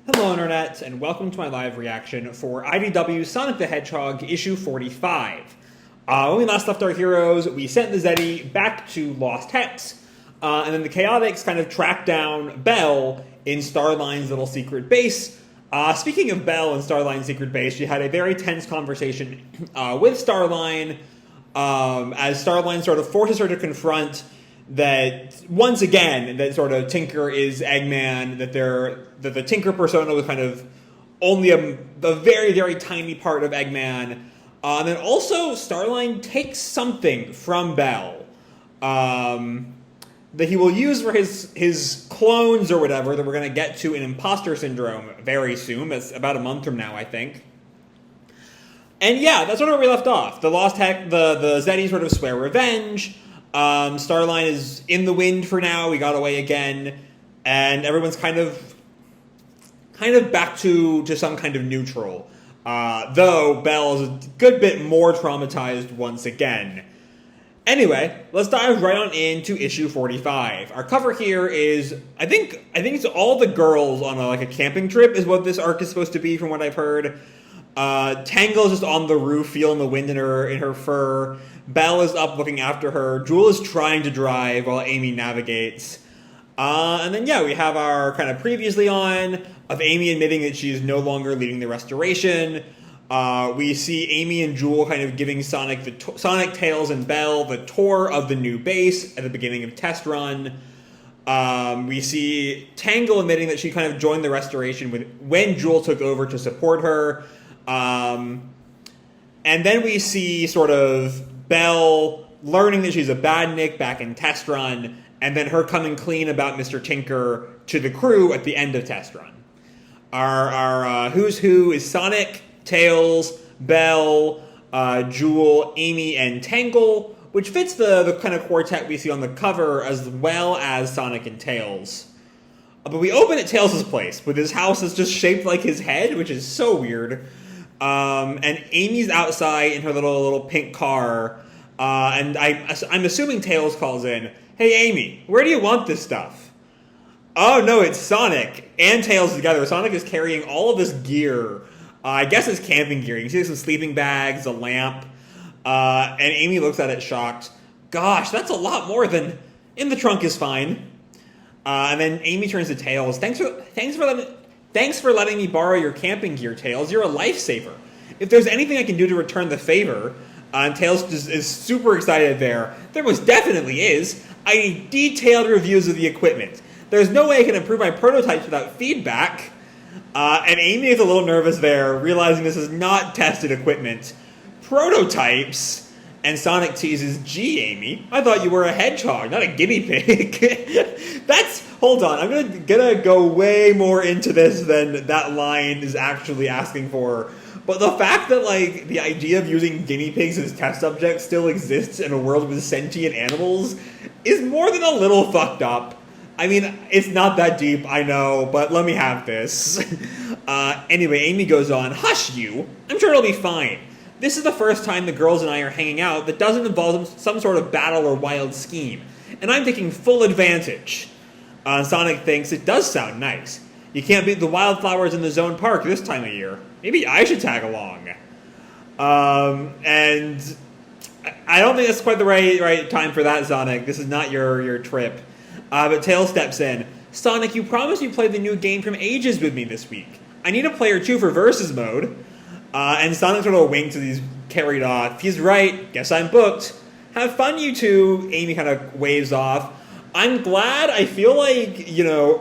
Hello Internet, and welcome to my live reaction for IDW Sonic the Hedgehog issue 45. When we last left our heroes, we sent the Zeddy back to Lost Hex, and then the Chaotix kind of tracked down Belle in Starline's little secret base. Speaking of Belle and Starline's secret base, she had a very tense conversation with Starline, as Starline sort of forces her to confront that once again that sort of Tinker is Eggman, that the Tinker persona was kind of only a very, very tiny part of Eggman. And then also Starline takes something from Belle that he will use for his clones or whatever that we're going to get to in Imposter Syndrome very soon. That's about a month from now, I think. And yeah, that's sort of where we left off. The Zeddy sort of swear revenge. Starline is in the wind for now. We got away again, and everyone's kind of back to some kind of neutral. Though Belle is a good bit more traumatized once again. Anyway, let's dive right on into issue 45. Our cover here is I think it's all the girls on a camping trip is what this arc is supposed to be, from what I've heard. Tangle is just on the roof, feeling the wind in her fur. Belle is up looking after her. Jewel is trying to drive while Amy navigates. And then, yeah, we have our kind of previously on of Amy admitting that she is no longer leading the restoration. We see Amy and Jewel kind of giving Sonic, Tails, and Belle the tour of the new base at the beginning of Test Run. We see Tangle admitting that she kind of joined the restoration when Jewel took over to support her. And then we see sort of Belle learning that she's a badnik back in Test Run, and then her coming clean about Mr. Tinker to the crew at the end of Test Run. Our who's who is Sonic, Tails, Belle, Jewel, Amy, and Tangle, which fits the kind of quartet we see on the cover, as well as Sonic and Tails. But we open at Tails' place, with his house is just shaped like his head, which is so weird. And Amy's outside in her little pink car, and I'm assuming Tails calls in, "Hey Amy, where do you want this stuff?" Oh no, it's Sonic and Tails together. Sonic is carrying all of this gear. I guess it's camping gear. You can see some sleeping bags, a lamp, and Amy looks at it shocked. Gosh, that's a lot more than in the trunk is fine. And then Amy turns to Tails. Thanks for letting me borrow your camping gear, Tails. You're a lifesaver. If there's anything I can do to return the favor, and Tails just is super excited there. There most definitely is. I need detailed reviews of the equipment. There's no way I can improve my prototypes without feedback. And Amy is a little nervous there, realizing this is not tested equipment. Prototypes? And Sonic teases, "Gee, Amy, I thought you were a hedgehog, not a guinea pig." Hold on, I'm gonna go way more into this than that line is actually asking for. But the fact that, the idea of using guinea pigs as test subjects still exists in a world with sentient animals is more than a little fucked up. I mean, it's not that deep, I know, but let me have this. Anyway, Amy goes on, "Hush you, I'm sure it'll be fine. This is the first time the girls and I are hanging out that doesn't involve some sort of battle or wild scheme, and I'm taking full advantage." Sonic thinks it does sound nice. You can't beat the wildflowers in the zone park this time of year. Maybe I should tag along. And I don't think that's quite the right time for that, Sonic. This is not your trip. But Tails steps in. "Sonic, you promised you'd play the new game from Ages with me this week. I need a player 2 for versus mode." And Sonic sort of winks as he's carried off. "He's right. Guess I'm booked. Have fun, you two." Amy kind of waves off. I'm glad. I feel like,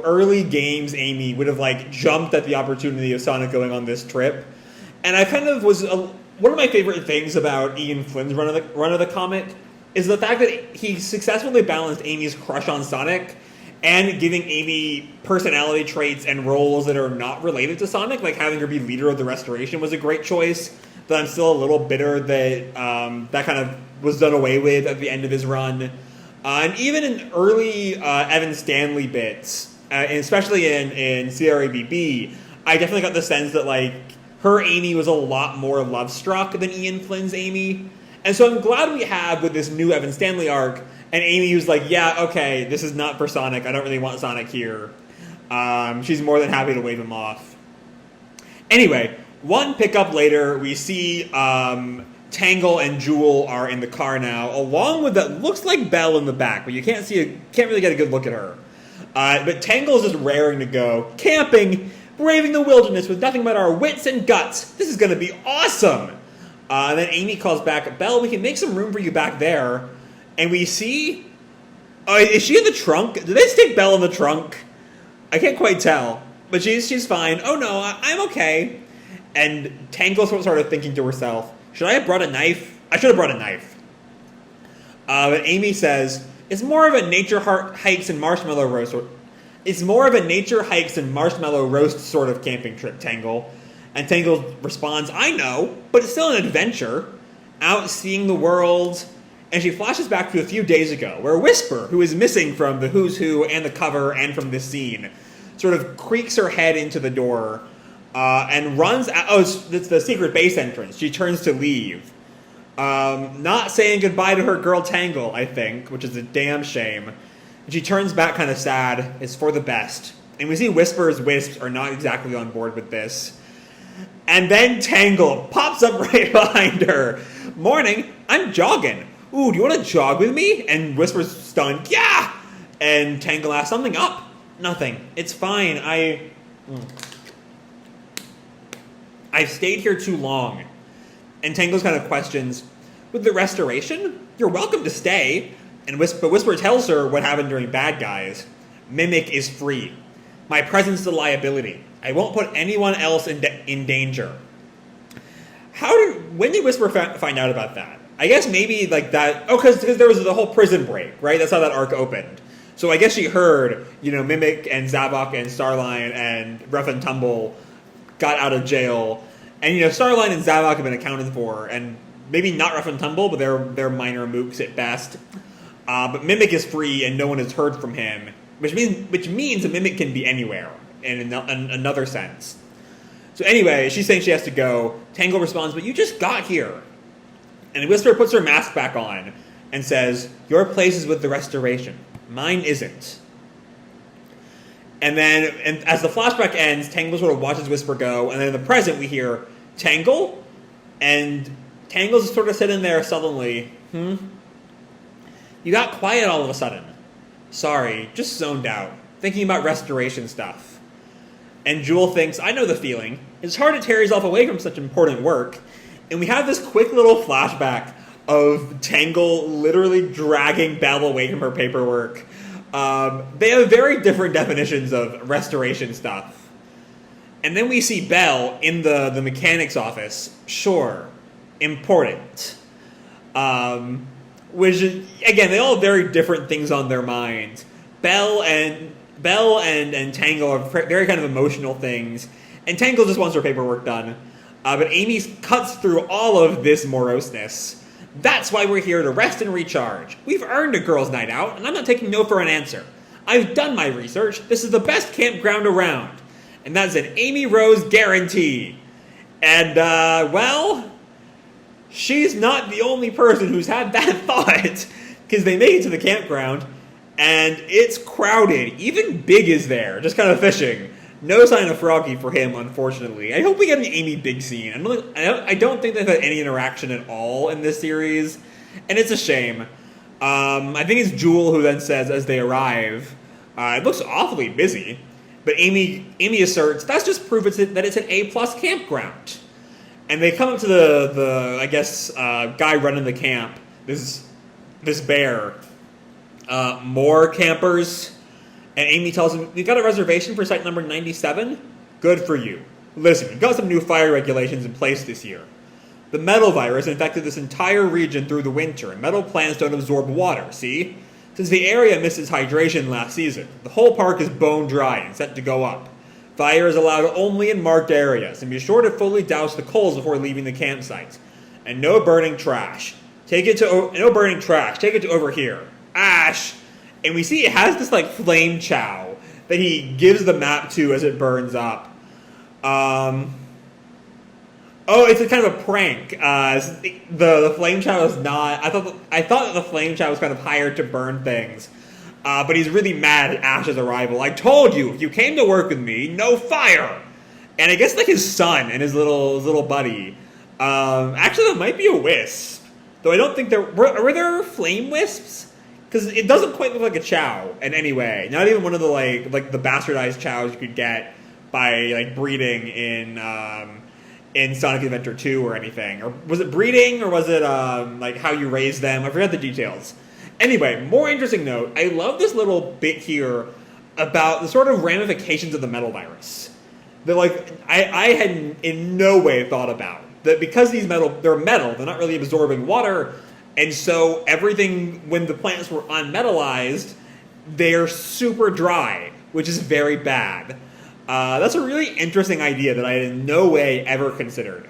early games Amy would have, jumped at the opportunity of Sonic going on this trip. And I kind of was... one of my favorite things about Ian Flynn's run of the comic is the fact that he successfully balanced Amy's crush on Sonic and giving Amy personality traits and roles that are not related to Sonic, like having her be leader of the Restoration was a great choice. But I'm still a little bitter that that kind of was done away with at the end of his run. And even in early Evan Stanley bits, and especially in CRABB, I definitely got the sense that her Amy was a lot more love-struck than Ian Flynn's Amy. And so I'm glad we have, with this new Evan Stanley arc, and Amy was like, "Yeah, okay, this is not for Sonic. I don't really want Sonic here." She's more than happy to wave him off. Anyway, one pickup later, we see Tangle and Jewel are in the car now, along with that looks like Belle in the back, but you can't really get a good look at her. But Tangle is just raring to go, camping, braving the wilderness with nothing but our wits and guts. This is going to be awesome. And then Amy calls back, Belle, we can make some room for you back there. And we see, is she in the trunk? Did they stick Belle in the trunk? I can't quite tell, but she's fine. Oh no, I'm okay. And Tangle sort of thinking to herself, should I have brought a knife? I should have brought a knife. But Amy says, it's more of a nature hikes and marshmallow roast. It's more of a nature hikes and marshmallow roast sort of camping trip, Tangle. And Tangle responds, I know, but it's still an adventure. Out seeing the world. And she flashes back to a few days ago, where Whisper, who is missing from the Who's Who and the cover and from this scene, sort of creaks her head into the door and runs out. Oh, it's the secret base entrance. She turns to leave. Not saying goodbye to her girl Tangle, I think, which is a damn shame. And she turns back kind of sad. It's for the best. And we see Whisper's wisps are not exactly on board with this. And then Tangle pops up right behind her. Morning, I'm jogging. Ooh, do you want to jog with me? And Whisper's stunned. Yeah! And Tangle asks, something up? Nothing. It's fine. I've stayed here too long. And Tangle's kind of questions, with the restoration? You're welcome to stay. But Whisper tells her what happened during Bad Guys. Mimic is free. My presence is a liability. I won't put anyone else in danger. When did Whisper find out about that? I guess maybe like that. Oh, because there was the whole prison break, right? That's how that arc opened. So I guess she heard, Mimic and Zavok and Starline and Rough and Tumble got out of jail, and Starline and Zavok have been accounted for, and maybe not Rough and Tumble, but they're minor mooks at best. But Mimic is free, and no one has heard from him, which means a Mimic can be anywhere in another sense. So anyway, she's saying she has to go. Tangle responds, "But you just got here." And Whisper puts her mask back on and says, "Your place is with the restoration. Mine isn't." And then, as the flashback ends, Tangle sort of watches Whisper go, and then in the present we hear Tangle, and Tangle's just sort of sitting there sullenly. You got quiet all of a sudden. Sorry, just zoned out, thinking about restoration stuff. And Jewel thinks, I know the feeling. It's hard to tear yourself away from such important work. And we have this quick little flashback of Tangle literally dragging Belle away from her paperwork. They have very different definitions of restoration stuff. And then we see Belle in the mechanic's office. Sure, important. Which, again, they all have very different things on their minds. Belle and Tangle are very kind of emotional things. And Tangle just wants her paperwork done. But Amy cuts through all of this moroseness. That's why we're here to rest and recharge. We've earned a girls' night out, and I'm not taking no for an answer. I've done my research. This is the best campground around. And that's an Amy Rose guarantee. And, she's not the only person who's had that thought. Because they make it to the campground, and it's crowded. Even Big is there, just kind of fishing. No sign of Froggy for him, unfortunately. I hope we get an Amy Big scene. I don't think they've had any interaction at all in this series, and it's a shame. I think it's Jewel who then says, as they arrive, it looks awfully busy, but Amy asserts, that's just proof that it's an A-plus campground. And they come up to the guy running the camp, this bear. More campers. And Amy tells him, we've got a reservation for site number 97? Good for you. Listen, we've got some new fire regulations in place this year. The metal virus infected this entire region through the winter, and metal plants don't absorb water, see? Since the area misses hydration last season, the whole park is bone dry and set to go up. Fire is allowed only in marked areas, and be sure to fully douse the coals before leaving the campsite. And no burning trash. Take it to over here. Ash! And we see it has this, flame chow that he gives the map to as it burns up. It's a kind of a prank. The flame chow is not... I thought that the flame chow was kind of hired to burn things. But he's really mad at Ash's arrival. I told you, if you came to work with me, no fire. And I guess like his son and his little buddy. Actually, that might be a wisp. Though I don't think there were there flame wisps, because it doesn't quite look like a chow in any way. Not even one of the like the bastardized chows you could get by like breeding in Sonic Adventure 2 or anything. Or was it breeding, or was it like how you raise them? I forgot the details. Anyway, more interesting note, I love this little bit here about the sort of ramifications of the metal virus. That like I had in no way thought about. That because they're metal, they're not really absorbing water, and so everything, when the plants were unmetallized, they're super dry, which is very bad. That's a really interesting idea that I had in no way ever considered.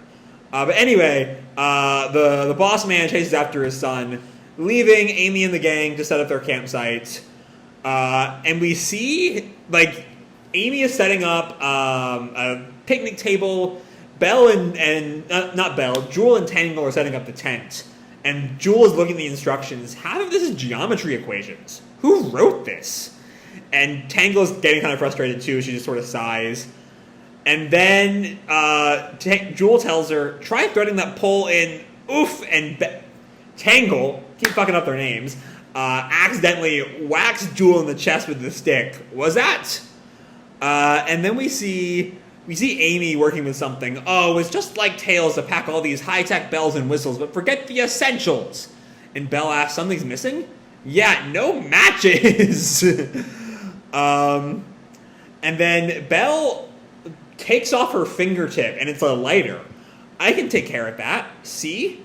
But anyway, the boss man chases after his son, leaving Amy and the gang to set up their campsite. And we see, like, Amy is setting up a picnic table. Belle and not Belle, Jewel and Tangle are setting up the tent. And Jewel is looking at the instructions. Half of this is geometry equations. Who wrote this? And Tangle's getting kind of frustrated too. She just sort of sighs. And then Jewel tells her, try threading that pole in. Oof! And Tangle, keep fucking up their names, accidentally whacks Jewel in the chest with the stick. Was that? And then we see Amy working with something. Oh, it's just like Tails to pack all these high-tech bells and whistles, but forget the essentials. And Belle asks, something's missing? Yeah, no matches! And then Belle takes off her fingertip, and it's a lighter. I can take care of that. See?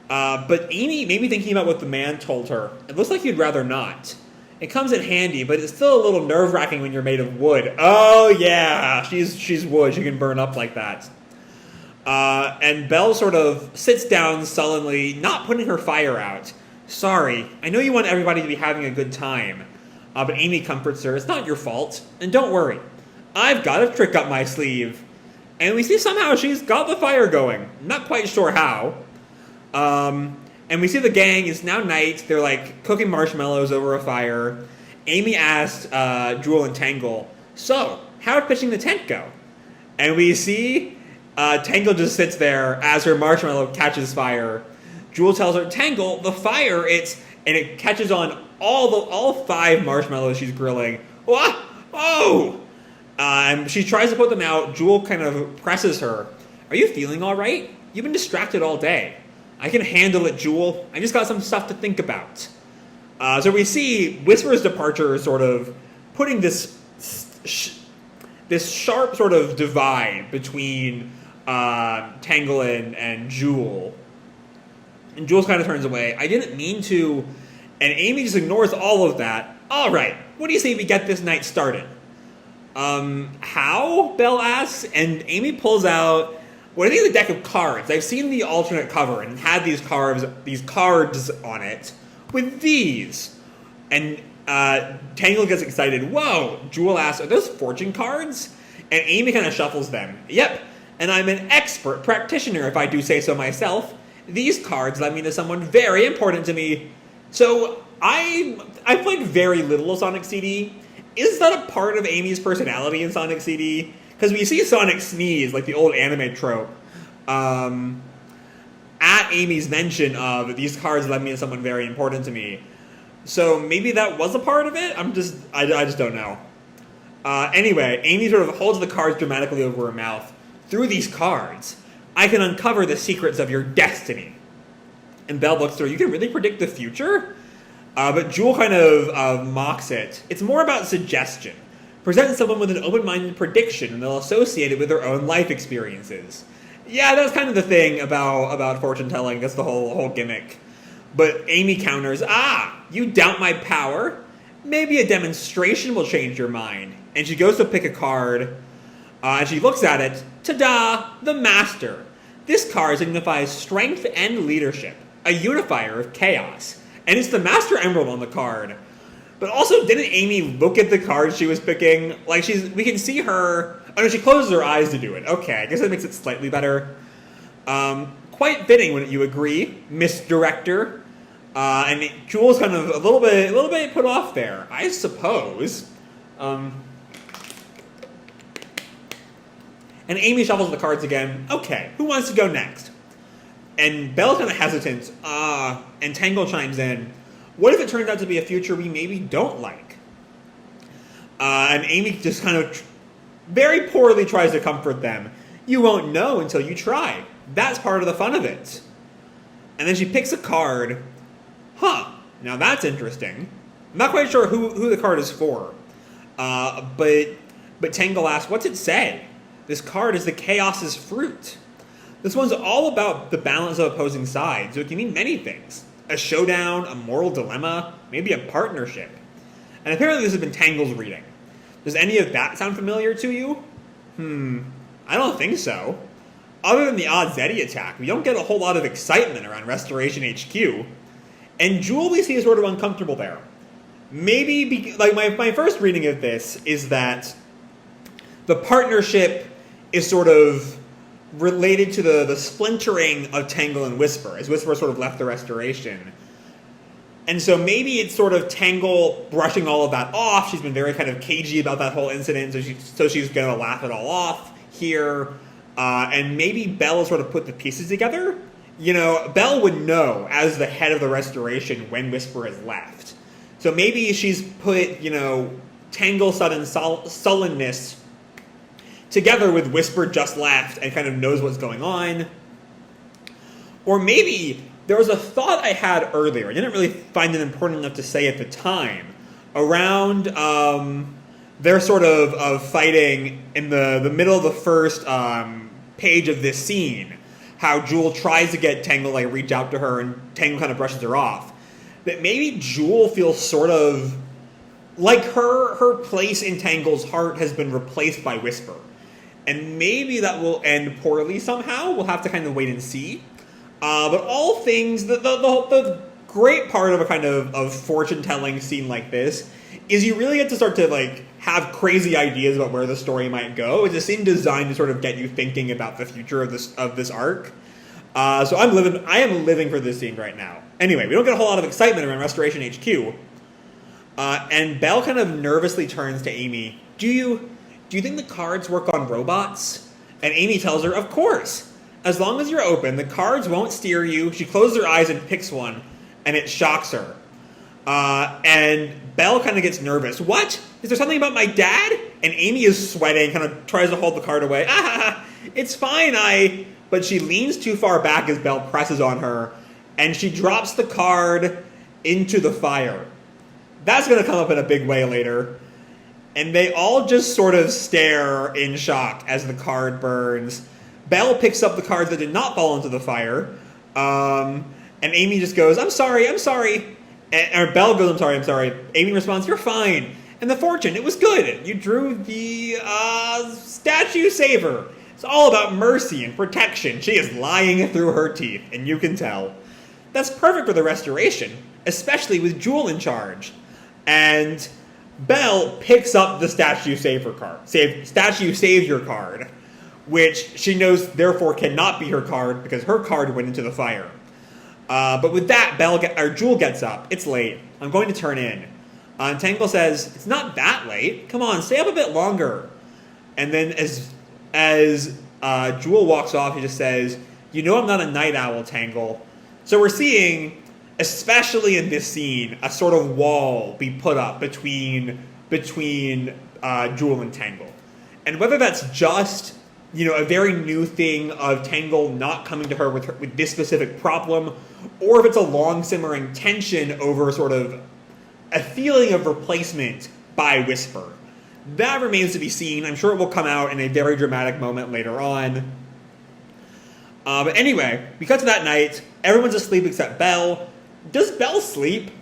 But Amy, maybe thinking about what the man told her, it looks like you'd rather not. It comes in handy, but it's still a little nerve-wracking when you're made of wood. Oh, yeah, she's wood. She can burn up like that. And Belle sort of sits down sullenly, not putting her fire out. Sorry, I know you want everybody to be having a good time. But Amy comforts her, it's not your fault. And don't worry, I've got a trick up my sleeve. And we see somehow she's got the fire going. Not quite sure how. And we see the gang, it's now night, they're like cooking marshmallows over a fire. Amy asked Jewel and Tangle, so, how'd pitching the tent go? And we see Tangle just sits there as her marshmallow catches fire. Jewel tells her, Tangle, the fire, and it catches on all 5 marshmallows she's grilling. Oh! And she tries to put them out. Jewel kind of presses her. Are you feeling all right? You've been distracted all day. I can handle it, Jewel. I just got some stuff to think about. So we see Whisper's departure sort of putting this sharp sort of divide between Tangle and Jewel. And Jewel kind of turns away. I didn't mean to. And Amy just ignores all of that. All right, what do you say we get this night started? How? Belle asks. And Amy pulls out what I think is a deck of cards. I've seen the alternate cover and had these cards on it with these. And Tangle gets excited. Whoa! Jewel asks, are those fortune cards? And Amy kind of shuffles them. Yep. And I'm an expert practitioner, if I do say so myself. These cards led me to someone very important to me. So I played very little of Sonic CD. Is that a part of Amy's personality in Sonic CD? Because we see Sonic sneeze, like the old anime trope, at Amy's mention of these cards led me to someone very important to me. So maybe that was a part of it? I just don't know. Anyway, Amy sort of holds the cards dramatically over her mouth. Through these cards, I can uncover the secrets of your destiny. And Belle looks through, you can really predict the future? But Jewel kind of mocks it. It's more about suggestion. Present someone with an open-minded prediction and they'll associate it with their own life experiences. Yeah, that's kind of the thing about fortune-telling. That's the whole gimmick. But Amy counters, you doubt my power? Maybe a demonstration will change your mind. And she goes to pick a card, and she looks at it. Ta-da! The Master. This card signifies strength and leadership, a unifier of chaos. And it's the Master Emerald on the card. But also, didn't Amy look at the cards she was picking? Like, we can see her. Oh no, she closes her eyes to do it. Okay, I guess that makes it slightly better. Quite fitting, wouldn't you agree, Miss Director? And Jewel's kind of a little bit put off there, I suppose. And Amy shuffles the cards again. Okay, who wants to go next? And Belle's kind of hesitant, and Tangle chimes in. What if it turns out to be a future we maybe don't like? And Amy just kind of very poorly tries to comfort them. You won't know until you try. That's part of the fun of it. And then she picks a card. Huh, now that's interesting. I'm not quite sure who the card is for. But Tangle asks, what's it say? This card is the Chaos's fruit. This one's all about the balance of opposing sides, so it can mean many things. A showdown, a moral dilemma, maybe a partnership. And apparently this has been Tangle's reading. Does any of that sound familiar to you? I don't think so. Other than the odd Zeddy attack, we don't get a whole lot of excitement around Restoration HQ. And Jewel we see is sort of uncomfortable there. Maybe, my first reading of this is that the partnership is sort of related to the splintering of Tangle and Whisper, as Whisper sort of left the Restoration. And so maybe it's sort of Tangle brushing all of that off. She's been very kind of cagey about that whole incident, so she's going to laugh it all off here. And maybe Belle sort of put the pieces together. You know, Belle would know, as the head of the Restoration, when Whisper has left. So maybe she's put, Tangle's sudden sullenness together with Whisper just left and kind of knows what's going on. Or maybe there was a thought I had earlier, I didn't really find it important enough to say at the time, around their sort of fighting in the middle of the first page of this scene. How Jewel tries to get Tangle to reach out to her and Tangle kind of brushes her off. That maybe Jewel feels sort of like her place in Tangle's heart has been replaced by Whisper. And maybe that will end poorly somehow. We'll have to kind of wait and see. But all things, the great part of a kind of fortune-telling scene like this is you really get to start to have crazy ideas about where the story might go. It's a scene designed to sort of get you thinking about the future of this arc. So I am living for this scene right now. Anyway, we don't get a whole lot of excitement around Restoration HQ. And Belle kind of nervously turns to Amy. Do you think the cards work on robots? And Amy tells her, of course. As long as you're open, the cards won't steer you. She closes her eyes and picks one, and it shocks her. And Belle kind of gets nervous. What? Is there something about my dad? And Amy is sweating, kind of tries to hold the card away. It's fine, But she leans too far back as Belle presses on her, and she drops the card into the fire. That's going to come up in a big way later. And they all just sort of stare in shock as the card burns. Belle picks up the cards that did not fall into the fire. And Amy just goes, I'm sorry. Or Belle goes, I'm sorry. Amy responds, you're fine. And the fortune, it was good. You drew the statue saver. It's all about mercy and protection. She is lying through her teeth, and you can tell. That's perfect for the Restoration, especially with Jewel in charge. And Belle picks up the statue saver card, statue savior card, which she knows therefore cannot be her card because her card went into the fire. But with that, Jewel gets up. It's late. I'm going to turn in. And Tangle says, it's not that late. Come on, stay up a bit longer. And then as Jewel walks off, he just says, you know I'm not a night owl, Tangle. So we're seeing, especially in this scene, a sort of wall be put up between Jewel and Tangle. And whether that's just a very new thing of Tangle not coming to her with this specific problem, or if it's a long simmering tension over sort of a feeling of replacement by Whisper. That remains to be seen. I'm sure it will come out in a very dramatic moment later on. But anyway, we cut to that night. Everyone's asleep except Belle. Does Belle sleep?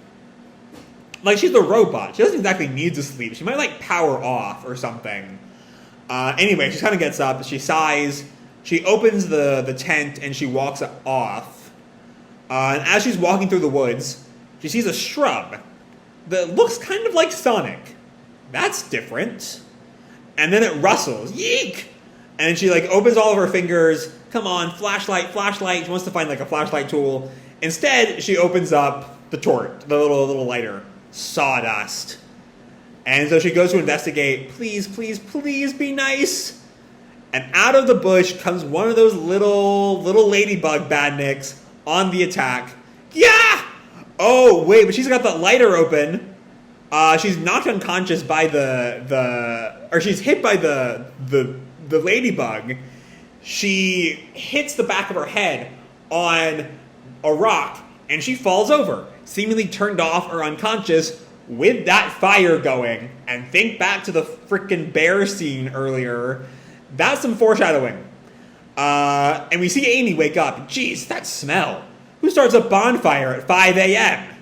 She's a robot. She doesn't exactly need to sleep. She might, power off or something. Anyway, she kind of gets up. She sighs. She opens the tent and she walks off. And as she's walking through the woods, she sees a shrub that looks kind of like Sonic. That's different. And then it rustles. Yeek! And she opens all of her fingers. Come on, flashlight. She wants to find a flashlight tool. Instead, she opens up the little lighter. Sawdust. And so she goes to investigate. Please, please, please be nice. And out of the bush comes one of those little ladybug badniks on the attack. Yeah! Oh, wait, but she's got the lighter open. She's knocked unconscious by or she's hit by the ladybug. She hits the back of her head on a rock, and she falls over, seemingly turned off or unconscious with that fire going. And think back to the frickin' bear scene earlier. That's some foreshadowing. And we see Amy wake up. Jeez, that smell. Who starts a bonfire at 5 a.m.?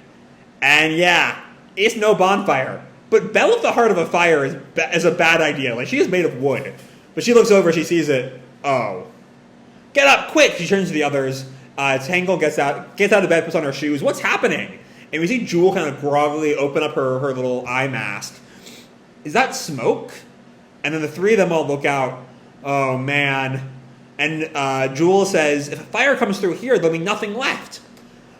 And yeah, it's no bonfire. But Belle at the heart of a fire is a bad idea. Like, she is made of wood. But she looks over, she sees it. Oh. Get up, quick! She turns to the others. Tangle gets out of bed, puts on her shoes. What's happening? And we see Jewel kind of groggily open up her little eye mask. Is that smoke? And then the three of them all look out. Oh, man. And Jewel says, if a fire comes through here, there'll be nothing left.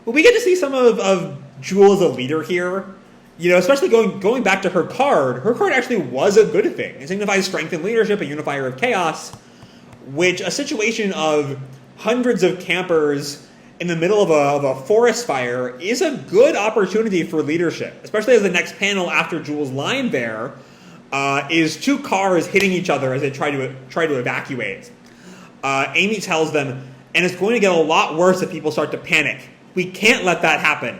But we get to see some of Jewel as a leader here. You know, especially going back to her card. Her card actually was a good thing. It signifies strength and leadership, a unifier of chaos, which a situation of hundreds of campers in the middle of a forest fire is a good opportunity for leadership, especially as the next panel after Jewel's line there is two cars hitting each other as they try to evacuate. Amy tells them, and it's going to get a lot worse if people start to panic. We can't let that happen.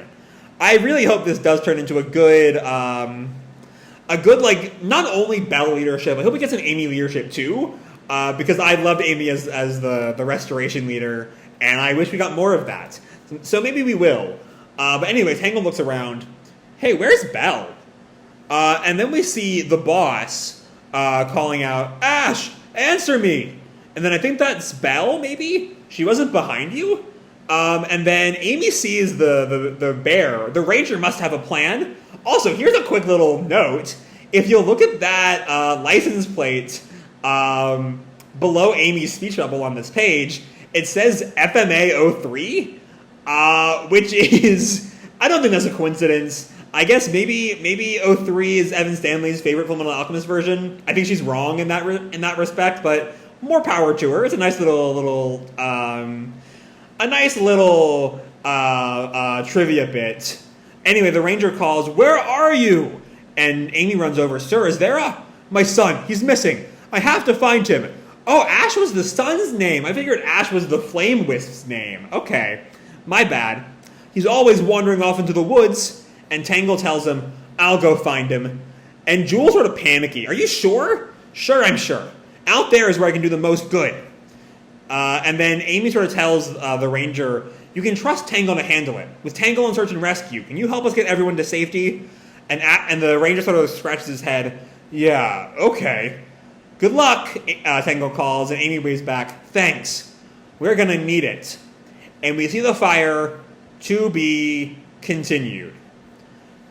I really hope this does turn into a good like, not only Belle leadership, I hope it gets an Amy leadership too, because I loved Amy as the restoration leader, and I wish we got more of that. So maybe we will. But anyway, Tangle looks around. Hey, where's Belle? And then we see the boss calling out, Ash, answer me! And then I think that's Belle, maybe? She wasn't behind you? And then Amy sees the bear. The ranger must have a plan. Also, here's a quick little note. If you'll look at that license plate below Amy's speech bubble on this page, it says FMA 03, which is, I don't think that's a coincidence. I guess maybe 03 is Evan Stanley's favorite Fullmetal Alchemist version. I think she's wrong in that respect, but more power to her. It's a nice little trivia bit. Anyway, the ranger calls, where are you? And Amy runs over, sir, is there my son, he's missing. I have to find him. Oh, Ash was the son's name. I figured Ash was the Flame Wisp's name. Okay, my bad. He's always wandering off into the woods, and Tangle tells him, I'll go find him. And Jewel's sort of panicky. Are you sure? Sure, I'm sure. Out there is where I can do the most good. And then Amy sort of tells the ranger, you can trust Tangle to handle it. With Tangle in search and rescue, can you help us get everyone to safety? And the ranger sort of scratches his head. Yeah, okay. Good luck, Tangle calls, and Amy waves back, thanks. We're going to need it. And we see the fire to be continued.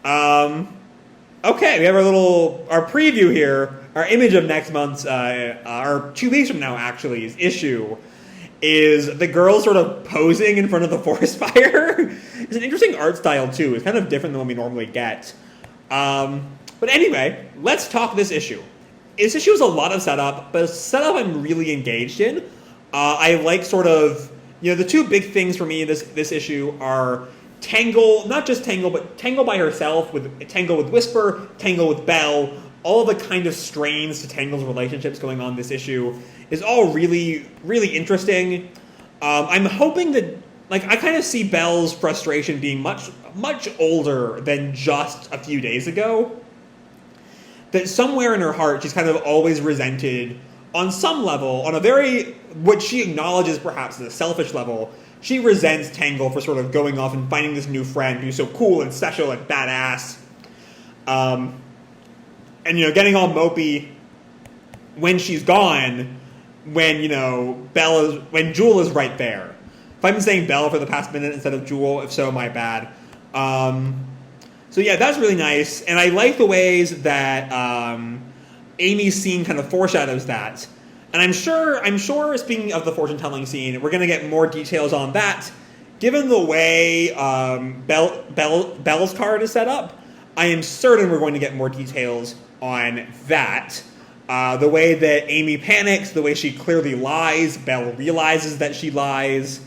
Okay, we have our preview here. Our image of next month's, or 2 weeks from now, actually, issue is the girl sort of posing in front of the forest fire. It's an interesting art style, too. It's kind of different than what we normally get. But anyway, let's talk this issue. This issue is a lot of setup, but setup I'm really engaged in. I like sort of, the two big things for me in this issue are Tangle, not just Tangle, but Tangle by herself, Tangle with Whisper, Tangle with Belle. All the kind of strains to Tangle's relationships going on in this issue is all really, really interesting. I'm hoping that, I kind of see Belle's frustration being much, much older than just a few days ago. That somewhere in her heart, she's kind of always resented, on some level, on a very, what she acknowledges perhaps as a selfish level, she resents Tangle for sort of going off and finding this new friend who's so cool and special and badass. And, getting all mopey when she's gone, when Jewel is right there. If I've been saying Belle for the past minute instead of Jewel, if so, my bad. So yeah, that's really nice, and I like the ways that Amy's scene kind of foreshadows that. And I'm sure, speaking of the fortune-telling scene, we're going to get more details on that given the way Belle's card is set up, I am certain we're going to get more details on that. The way that Amy panics, the way she clearly lies, Belle realizes that she lies.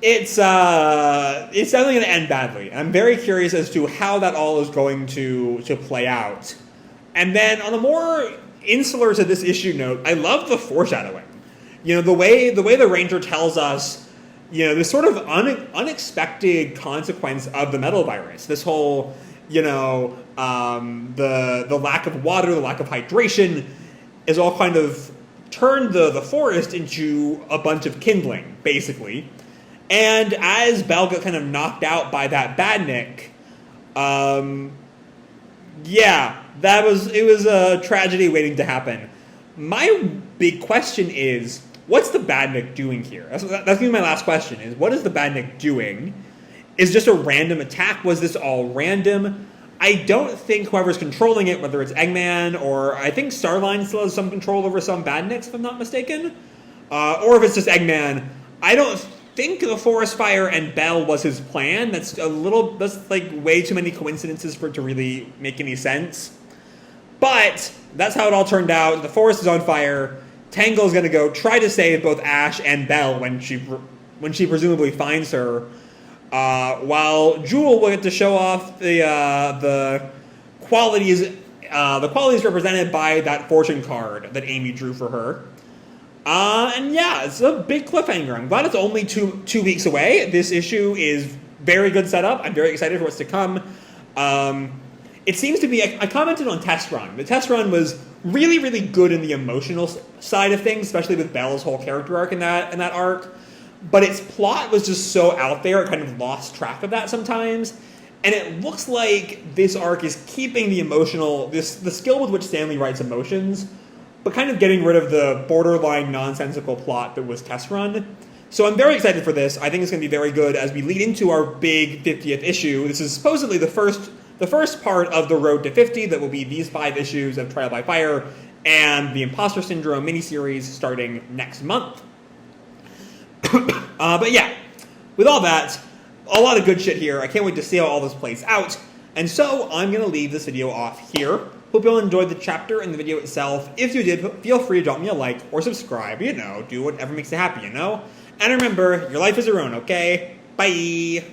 It's definitely going to end badly. I'm very curious as to how that all is going to play out. And then on a more insular to this issue note, I love the foreshadowing. You know, the way the Ranger tells us, you know, this sort of unexpected consequence of the metal virus. This whole, you know, the lack of water, the lack of hydration, is all kind of turned the forest into a bunch of kindling, basically. And as Belle got kind of knocked out by that badnik, yeah, it was a tragedy waiting to happen. My big question is, what's the badnik doing here? That's going to be my last question, is what is the badnik doing? Is just a random attack? Was this all random? I don't think whoever's controlling it, whether it's Eggman or I think Starline still has some control over some badniks, if I'm not mistaken, or if it's just Eggman, I don't think the forest fire and Belle was his plan. That's like way too many coincidences for it to really make any sense. But that's how it all turned out. The forest is on fire. Tangle is going to go try to save both Ash and Belle when she presumably finds her. While Jewel will get to show off the qualities represented by that fortune card that Amy drew for her. And yeah, it's a big cliffhanger. I'm glad it's only two weeks away. This issue is very good setup. I'm very excited for what's to come. It seems to be, I commented on Test Run. The Test Run was really, really good in the emotional side of things, especially with Belle's whole character arc in that arc. But its plot was just so out there, it kind of lost track of that sometimes. And it looks like this arc is keeping the the skill with which Stanley writes emotions, but kind of getting rid of the borderline nonsensical plot that was Test Run. So I'm very excited for this. I think it's going to be very good as we lead into our big 50th issue. This is supposedly the first part of the road to 50 that will be these 5 issues of Trial by Fire and the Imposter Syndrome miniseries starting next month. But yeah, with all that, a lot of good shit here. I can't wait to see how all this plays out. And so I'm going to leave this video off here. Hope you all enjoyed the chapter and the video itself. If you did, feel free to drop me a like or subscribe. You know, do whatever makes you happy, you know? And remember, your life is your own, okay? Bye!